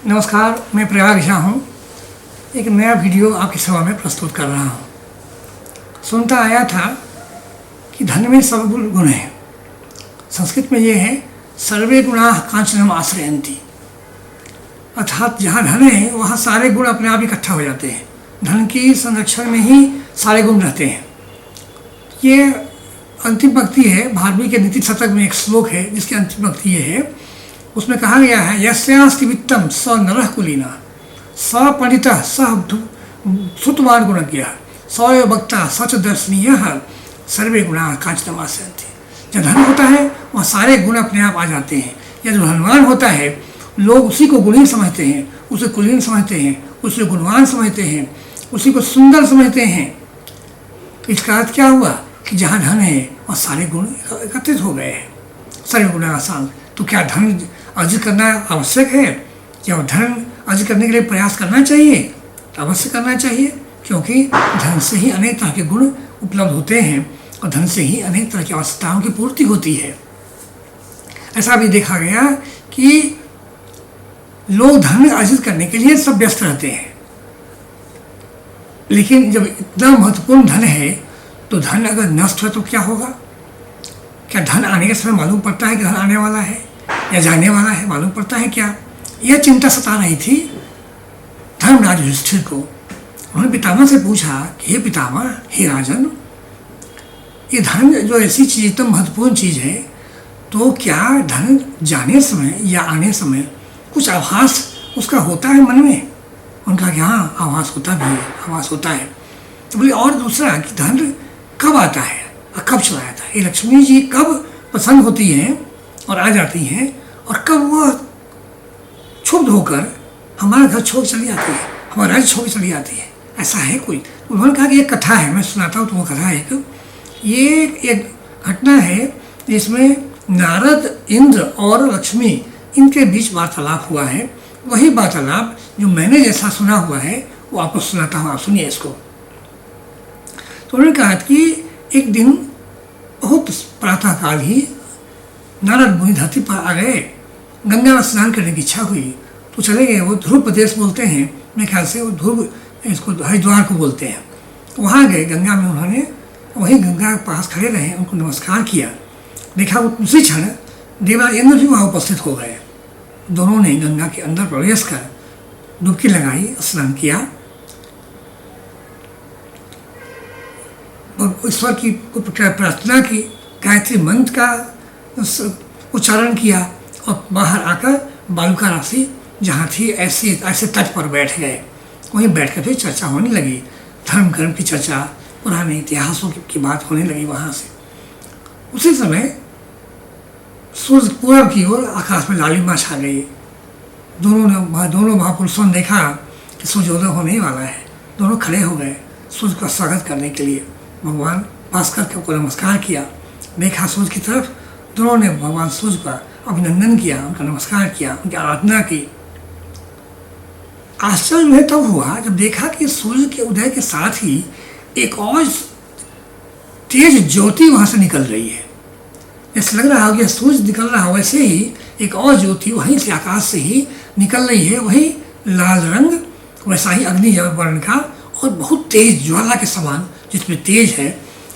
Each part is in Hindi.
नमस्कार, मैं प्रयाग झा हूँ। एक नया वीडियो आपकी सेवा में प्रस्तुत कर रहा हूँ। सुनता आया था कि धन में सब गुण हैं। संस्कृत में ये है सर्वे गुणाः कांचनम आश्रयन्ति, अर्थात जहाँ धन है वहाँ सारे गुण अपने आप इकट्ठा हो जाते हैं। धन की संरक्षण में ही सारे गुण रहते हैं। ये अंतिम पंक्ति है भारवी के नीति शतक में, एक श्लोक है जिसकी अंतिम पंक्ति ये है। उसमें कहा गया है यस्यास्ति वित्तम स नरः कुलीनः स पंडितः स श्रुतवान् गुणज्ञः स एव वक्ता स च दर्शनीयः सर्वे गुणाः कांचनम आश्रयन्ति। जब धन होता है वहाँ सारे गुण अपने आप आ जाते हैं। या जो धनवान होता है लोग उसी को गुणीन समझते हैं, उसे कुलीन समझते हैं, उसे गुणवान समझते हैं, उसी को सुंदर समझते हैं। तो इसका अर्थ क्या हुआ कि जहाँ धन है वहाँ सारे गुण एकत्रित हो गए हैं। सर्वे गुणाः आसान। तो क्या धन अर्जित करना आवश्यक है? क्या धन अर्जित करने के लिए प्रयास करना चाहिए? अवश्य करना चाहिए, क्योंकि धन से ही अनेक तरह के गुण उपलब्ध होते हैं और धन से ही अनेक तरह की आवश्यकताओं की पूर्ति होती है। ऐसा भी देखा गया कि लोग धन अर्जित करने के लिए सब व्यस्त रहते हैं, लेकिन जब इतना महत्वपूर्ण धन है तो धन अगर नष्ट हो तो क्या होगा? क्या धन आने के समय मालूम पड़ता है कि धन आने वाला है या जाने वाला है? मालूम पड़ता है क्या? यह चिंता सता रही थी धर्मराज युधिष्ठिर को। उन्होंने पितामह से पूछा कि हे पितामह, हे राजन, ये धन जो ऐसी चीज़, एकदम महत्वपूर्ण चीज़ है, तो क्या धन जाने समय या आने समय कुछ आभास उसका होता है मन में? उनका कि हाँ, आभास होता भी है, आभास होता है। तो बोले और दूसरा कि धन कब आता है और कब चला जाता है? ये लक्ष्मी जी कब पसंद होती हैं और आ जाती हैं, और कब वह क्षुब्ध होकर हमारा घर छोड़ चली जाती है, हमारा राज्य छोड़ चली जाती है? ऐसा है कोई? उन्होंने कहा कि एक कथा है, मैं सुनाता हूँ तुम्हें कथा है। ये एक घटना है जिसमें नारद, इंद्र और लक्ष्मी, इनके बीच वार्तालाप हुआ है। वही वार्तालाप जो मैंने जैसा सुना हुआ है वो आपको सुनाता हूँ, आप सुनिए इसको। तो उन्होंने कहा कि एक दिन बहुत प्रातःकाल ही नारद मुनि धरती पर आ गए। गंगा में स्नान करने की इच्छा हुई तो चले गए। वो ध्रुव प्रदेश बोलते हैं, मेरे ख्याल से वो ध्रुव, इसको हरिद्वार को बोलते हैं। वहाँ गए गंगा में, उन्होंने वहीं गंगा के पास खड़े रहे, उनको नमस्कार किया। देखा वो उसी क्षण देवराज इंद्र भी वहाँ उपस्थित हो गए। दोनों ने गंगा के अंदर प्रवेश कर डुबकी लगाई, स्नान किया और ईश्वर की प्रार्थना की, गायत्री मंत्र का उच्चारण किया और बाहर आकर बालुका राशि जहाँ थी ऐसे तट पर बैठ गए। वहीं बैठ कर फिर चर्चा होने लगी, धर्म कर्म की चर्चा, पुराने इतिहासों की बात होने लगी वहाँ से। उसी समय सूर्य पूरब की ओर आकाश में लालिमा छा गई। दोनों महापुरुषों ने देखा कि सूर्योदय होने वाला है। दोनों खड़े हो गए सूर्य का स्वागत करने के लिए। भगवान भास्कर को नमस्कार किया, देखा सूर्य की तरफ। दोनों ने भगवान सूर्य का अभिनंदन किया, उनका नमस्कार किया, उनकी आराधना की। आश्चर्य उन्हें तब हुआ जब देखा कि सूर्य के उदय के साथ ही एक और तेज ज्योति वहाँ से निकल रही है। ऐसा लग रहा हो कि सूर्य निकल रहा हो, वैसे ही एक और ज्योति वहीं से, आकाश से ही निकल रही है। वही लाल रंग, वैसा ही अग्नि वर्ण का और बहुत तेज ज्वाला के समान, जिसमें तेज है।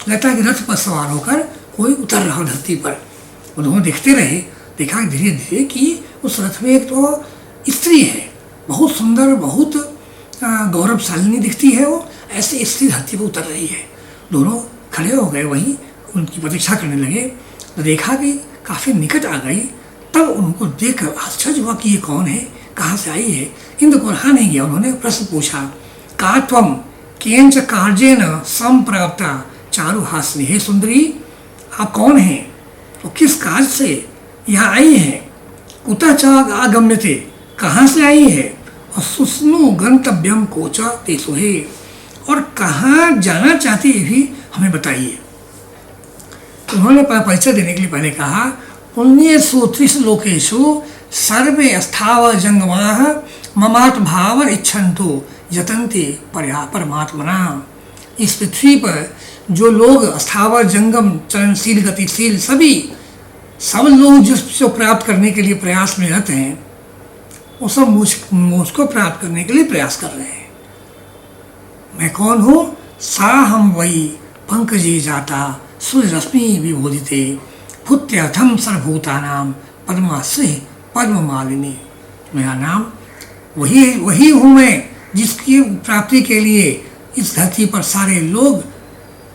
लगता है कि रथ पर सवार होकर कोई उतर रहा धरती पर। उन्होंने देखते रहे, देखा धीरे धीरे कि उस रथ में एक तो स्त्री है, बहुत सुंदर, बहुत गौरवशालिनी दिखती है वो। ऐसे स्त्री धरती पर उतर रही है। दोनों खड़े हो गए, वहीं उनकी प्रतीक्षा करने लगे। तो देखा कि काफ़ी निकट आ गई। तब उनको देख आश्चर्य हुआ कि ये कौन है, कहाँ से आई है। इंद्र को रहा नहीं गया, उन्होंने प्रश्न पूछा, का त्वम केंच कार्जेन संप्राप्ता चारु हासिनी। हे सुंदरी, आप कौन हैं? तो किस काज से यहाँ आई है? कुतः च आगम्यते, कहाँ से आई है? और सुस्नु गंतव्यम कोचा तेसु है, और कहाँ जाना चाहती है भी हमें बताइए। तो उन्होंने परिचय देने के लिए पहले कहा, पुण्येषु त्रिषु लोकेषु सर्वे स्थावर जंगमाः ममात् भावर इच्छन्तु यतन्ते परमात्मना। इस पृथ्वी पर जो लोग स्थावर जंगम, चलनशील, गतिशील, सब लोग जिसको प्राप्त करने के लिए प्रयास में रहते हैं, वो सब मुझको प्राप्त करने के लिए प्रयास कर रहे हैं। मैं कौन हूँ? सा हम वही पंकजे जाता सूर्य रश्मि विभूदिते भूत्यर्थम सर्वभूतानाम पद्माश्री पद्म मालिनी। मेरा नाम वही हूँ मैं जिसकी प्राप्ति के लिए इस धरती पर सारे लोग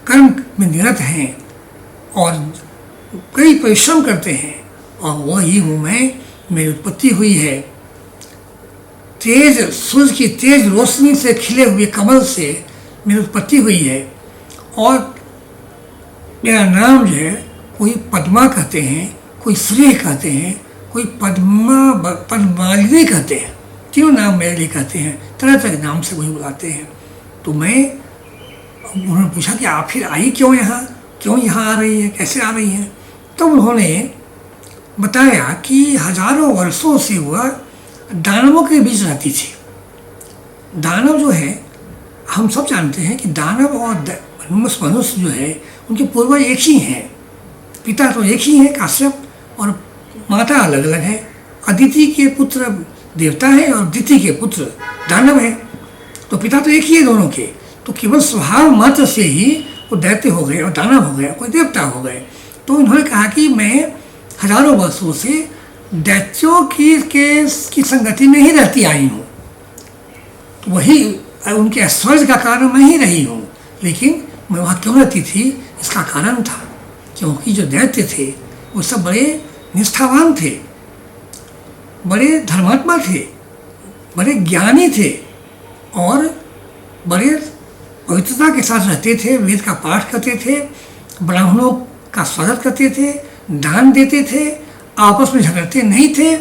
कर्म में निरत हैं और कई परिश्रम करते हैं, और वही हूँ मैं। मेरी उत्पत्ति हुई है तेज सूर्य की तेज रोशनी से खिले हुए कमल से मेरी उत्पत्ति हुई है। और मेरा नाम जो है कोई पद्मा कहते हैं, कोई श्री कहते हैं, कोई पद्मालिनी कहते हैं। तीनों नाम मेरे लिए कहते हैं, तरह तरह के नाम से वही बुलाते हैं। तो उन्होंने पूछा कि आप फिर आई क्यों यहाँ, क्यों यहाँ आ रही है, कैसे आ रही है? तो उन्होंने बताया कि हजारों वर्षों से वह दानवों के बीच रहती थी। दानव जो है, हम सब जानते हैं कि दानव और मनुष्य जो है उनके पूर्वज एक ही हैं। पिता तो एक ही है काश्यप, और माता अलग अलग है। अदिति के पुत्र देवता है और दिति के पुत्र दानव है। तो पिता तो एक ही है दोनों के। तो केवल स्वभाव मात्र से ही वो दैत्य हो गए और दानव हो गए, कोई देवता हो गए। तो उन्होंने कहा कि मैं हजारों वर्षों से दैत्यों की संगति में ही रहती आई हूँ। तो वही उनके ऐश्वर्य का कारण मैं ही रही हूँ। लेकिन मैं वहाँ क्यों रहती थी, इसका कारण था क्योंकि जो दैत्य थे वो सब बड़े निष्ठावान थे, बड़े धर्मात्मा थे, बड़े ज्ञानी थे और बड़े पवित्रता के साथ रहते थे। वेद का पाठ करते थे, ब्राह्मणों का स्वागत करते थे, दान देते थे, आपस में झगड़ते नहीं थे,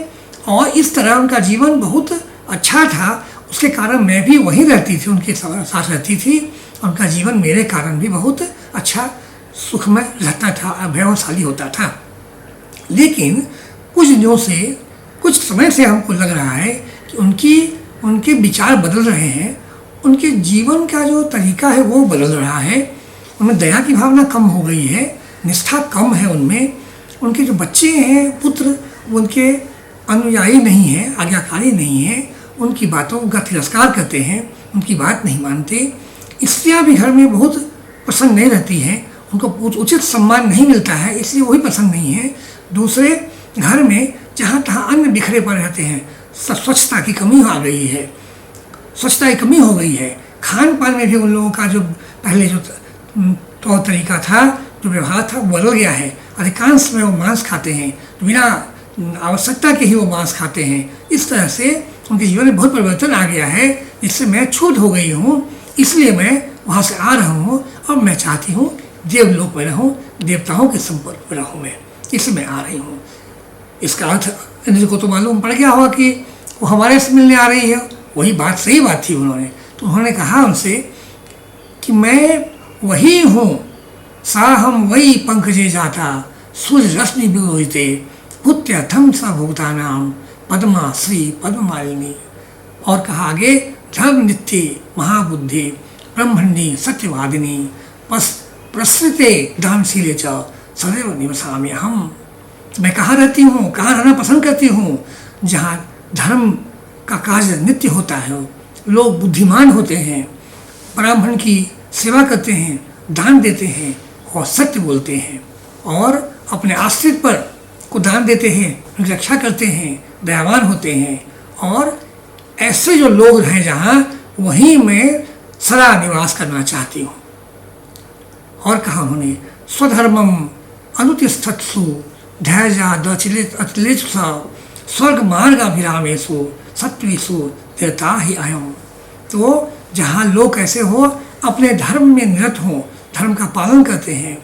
और इस तरह उनका जीवन बहुत अच्छा था। उसके कारण मैं भी वहीं रहती थी, उनके साथ रहती थी, और उनका जीवन मेरे कारण भी बहुत अच्छा सुखमय रहता था, वैभवशाली होता था। लेकिन कुछ समय से हमको लग रहा है कि उनके विचार बदल रहे हैं, उनके जीवन का जो तरीका है वो बदल रहा है। उनमें दया की भावना कम हो गई है, निष्ठा कम है उनमें। उनके जो बच्चे हैं, पुत्र, उनके अनुयायी नहीं हैं, आज्ञाकारी नहीं हैं, उनकी बातों का तिरस्कार करते हैं, उनकी बात नहीं मानते। स्त्रियाँ भी घर में बहुत पसंद नहीं रहती हैं, उनको उचित सम्मान नहीं मिलता है, इसलिए वही पसंद नहीं है। दूसरे घर में जहाँ तहाँ अन्न बिखरे पड़े रहते हैं, स्वच्छता की कमी आ गई है, स्वच्छता की कमी हो गई है। खान पान में भी उन लोगों का जो पहले जो तौर तरीका था, जो व्यवहार था, वो बदल गया है। अधिकांश में वो मांस खाते हैं, बिना आवश्यकता के ही वो मांस खाते हैं। इस तरह से उनके जीवन में बहुत परिवर्तन आ गया है, जिससे मैं छूट हो गई हूँ। इसलिए मैं वहाँ से आ रहा हूँ और मैं चाहती हूँ देवलोक में रहूँ, देवताओं के संपर्क में रहूँ मैं, इसलिए मैं आ रही हूँ। इसका अर्थ इनको तो मालूम पड़ गया होगा कि वो हमारे से मिलने आ रही है। वही बात, सही बात थी उन्होंने। तो उन्होंने कहा उनसे कि मैं वही हूँ, सा हम वही पंकजे जाता सूर्य रश्मि विभूदिते भूत्यर्थम सर्वभूतानाम पद्मा श्री पद्ममालिनी। और कहा आगे, धर्म नित्य महाबुद्धि ब्रह्मण्डी सत्यवादिनी प्रसृते दानशीले च सदैव निवसामि हम। मैं कहाँ रहती हूँ, कहाँ रहना पसंद करती हूँ? जहाँ धर्म का कार्य नित्य होता है, लोग बुद्धिमान होते हैं, ब्राह्मण की सेवा करते हैं, दान देते हैं और सत्य बोलते हैं, और अपने आश्रित पर को दान देते हैं, उनकी रक्षा करते हैं, दयावान होते हैं। और ऐसे जो लोग हैं जहाँ, वहीं मैं सदा निवास करना चाहती हूँ। और कहा उन्होंने, स्वधर्मम अनुतिष्ठत्सु धैर्यादचिलित स्वर्ग मार्गाभिरामेषु सत्वेषु देवता ही अयम। तो जहाँ लोग ऐसे हो, अपने धर्म में निरत हों, धर्म का पालन करते हैं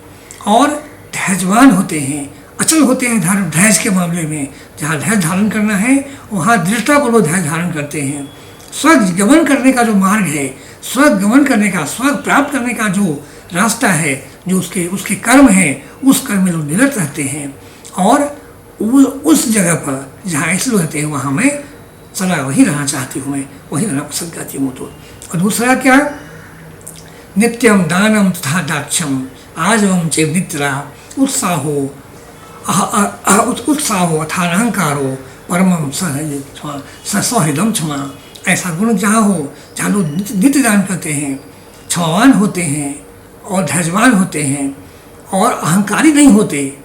और धैर्यवान होते हैं, अचल होते हैं धैर्य के मामले में। जहाँ धैर्य धारण करना है वहाँ दृढ़तापूर्वक धैर्य धारण करते हैं। स्वर्ग गमन करने का जो मार्ग है, स्वर्ग गमन करने का, स्वर्ग प्राप्त करने का जो रास्ता है, जो उसके कर्म है, उस कर्म में लोग निरत रहते हैं। और उस जगह पर जहाँ ऐसे लोग रहते हैं, वहाँ मैं सदा वही रहना चाहती हूँ, मैं वही रहना पसंद करती हूँ। तो और दूसरा क्या, नित्यम दानम तथा दाक्षम आजवम चेत नित्रा उत्साहो अथानहंकारो परमम सौहृदम क्षमा, ऐसा गुण जहाँ हो, जहाँ लोग नित्य दान करते हैं, क्षमावान होते हैं और धैर्यवान होते हैं और अहंकारी नहीं होते,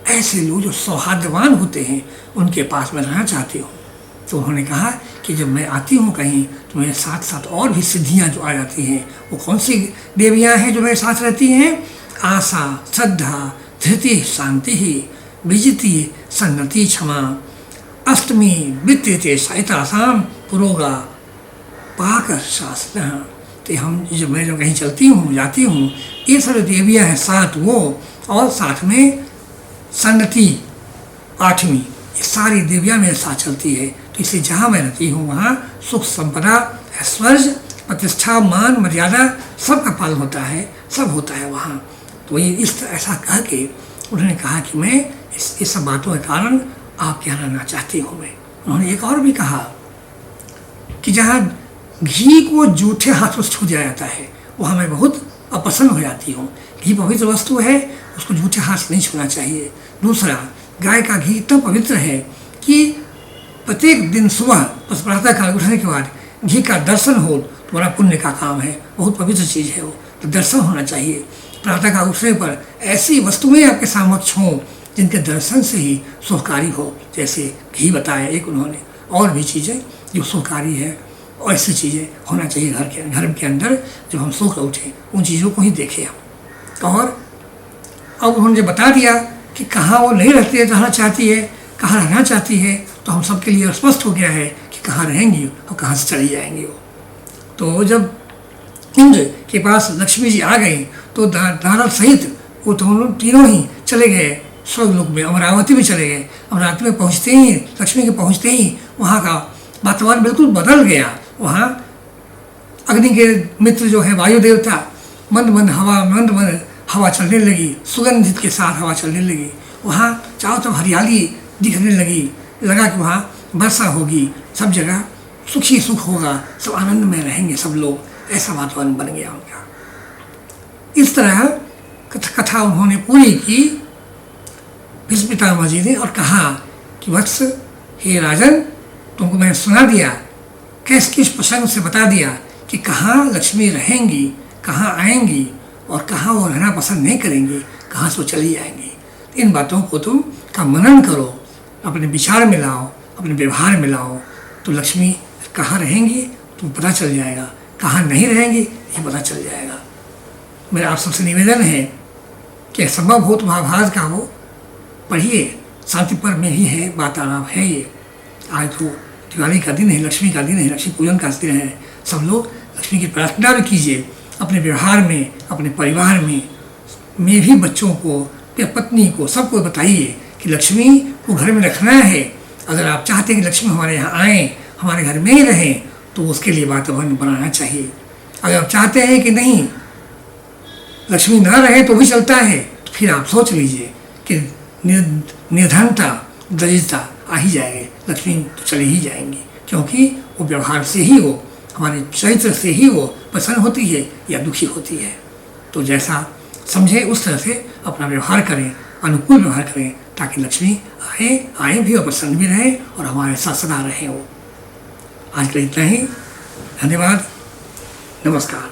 ऐसे लोग जो सौहार्दवान होते हैं उनके पास मैं रहना चाहती हूँ। तो उन्होंने कहा कि जब मैं आती हूँ कहीं तो मेरे साथ साथ और भी सिद्धियाँ जो आ जाती हैं, वो कौन सी देवियाँ हैं जो मेरे साथ रहती हैं? आशा, श्रद्धा, धृति, शांति ही, विजिति, सन्नति, क्षमा, अष्टमी, वित्ते, साइतासाम, पुरोगा, पाक शास्त्र। तो मैं जो कहीं चलती हूँ, जाती हूँ, ये सब देवियाँ हैं, सात वो, और साथ में सन्नति, आठवीं, ये सारी देवियाँ मेरे साथ चलती है। तो इसलिए जहाँ मैं रहती हूँ वहाँ सुख, संपदा, ऐश्वर्य, प्रतिष्ठा, मान, मर्यादा सबका पालन होता है, सब होता है वहाँ। तो ये ऐसा कह के उन्होंने कहा कि मैं इस सब बातों के कारण आपके यहाँ रहना चाहती हूँ मैं। उन्होंने एक और भी कहा कि जहाँ घी को जूठे हाथों से छू दिया जाता है वहाँ मैं बहुत अपसन्न हो जाती हूँ। घी पवित्र वस्तु है, उसको जूठे हाथ से नहीं छूना चाहिए। दूसरा, गाय का घी इतना पवित्र है कि प्रत्येक दिन सुबह प्रातः काल उठने के बाद घी का दर्शन हो तो बड़ा पुण्य का काम है, बहुत पवित्र चीज़ है वो, तो दर्शन होना चाहिए। प्रातः काल उठने पर ऐसी वस्तुएं आपके समक्ष हों जिनके दर्शन से ही सुखकारी हो, जैसे घी बताया एक उन्होंने, और भी चीज़ें जो सुखकारी है, और ऐसी चीज़ें होना चाहिए घर के अंदर। जब हम सो कर उठें उन चीज़ों को ही देखें हम। और अब उन्होंने बता दिया कि कहाँ वो नहीं रहना चाहती है, कहाँ रहना चाहती है, तो हम सबके लिए स्पष्ट हो गया है कि कहाँ रहेंगी और कहाँ से चली जाएंगी वो। तो जब इंद्र के पास लक्ष्मी जी आ गई तो नारद सहित वो दोनों तीनों ही चले गए स्वर्गलोक में, अमरावती में चले गए। अमरावती में पहुँचते ही, लक्ष्मी के पहुँचते ही वहाँ का वातावरण बिल्कुल बदल गया। वहाँ अग्नि के मित्र जो है वायु देवता, मंद मंद हवा चलने लगी, सुगंधित के साथ हवा चलने लगी। वहाँ चारों तरफ हरियाली दिखने लगा कि वहाँ वर्षा होगी, सब जगह सुखी सुख होगा, सब आनंद में रहेंगे सब लोग, ऐसा वातावरण बन गया उनका। इस तरह कथा उन्होंने पूरी की भीष्म पितामह जी ने, और कहा कि वत्स, हे राजन, तुमको मैंने सुना दिया, किस प्रसंग से बता दिया कि कहाँ लक्ष्मी रहेंगी, कहाँ आएंगी और कहाँ वो रहना पसंद नहीं करेंगी, कहाँ से वो चली जाएंगी। इन बातों को तुम का मनन करो, अपने विचार में लाओ, अपने व्यवहार में लाओ, तो लक्ष्मी कहाँ रहेंगी तो पता चल जाएगा, कहाँ नहीं रहेंगी ये पता चल जाएगा। मेरा आप सबसे निवेदन है कि संभव हो तो महाभारत का वो पढ़िए, शांति पर्व में ही है, वार्तालाप है ये। आज तो दिवाली का दिन है, लक्ष्मी का दिन है, लक्ष्मी पूजन का दिन है। सब लोग लक्ष्मी की प्रार्थना भी कीजिए अपने व्यवहार में, अपने परिवार में भी बच्चों को, पत्नी को, सबको बताइए कि लक्ष्मी को घर में रखना है। अगर आप चाहते हैं कि लक्ष्मी हमारे यहाँ आएँ, हमारे घर में ही रहें, तो उसके लिए वातावरण बनाना चाहिए। अगर आप चाहते हैं कि नहीं लक्ष्मी ना रहे तो भी चलता है, तो फिर आप सोच लीजिए कि निर्धनता, दरिद्रता आ ही जाएगी, लक्ष्मी तो चली ही जाएंगी, क्योंकि वो व्यवहार से ही, वो हमारे चरित्र से ही वो प्रसन्न होती है या दुखी होती है। तो जैसा समझे उस तरह से अपना व्यवहार करें, अनुकूल व्यवहार करें, ताकि लक्ष्मी आए भी और प्रसन्न भी रहे और हमारे साथ सदा रहे वो। आज के लिए इतना ही, धन्यवाद, नमस्कार।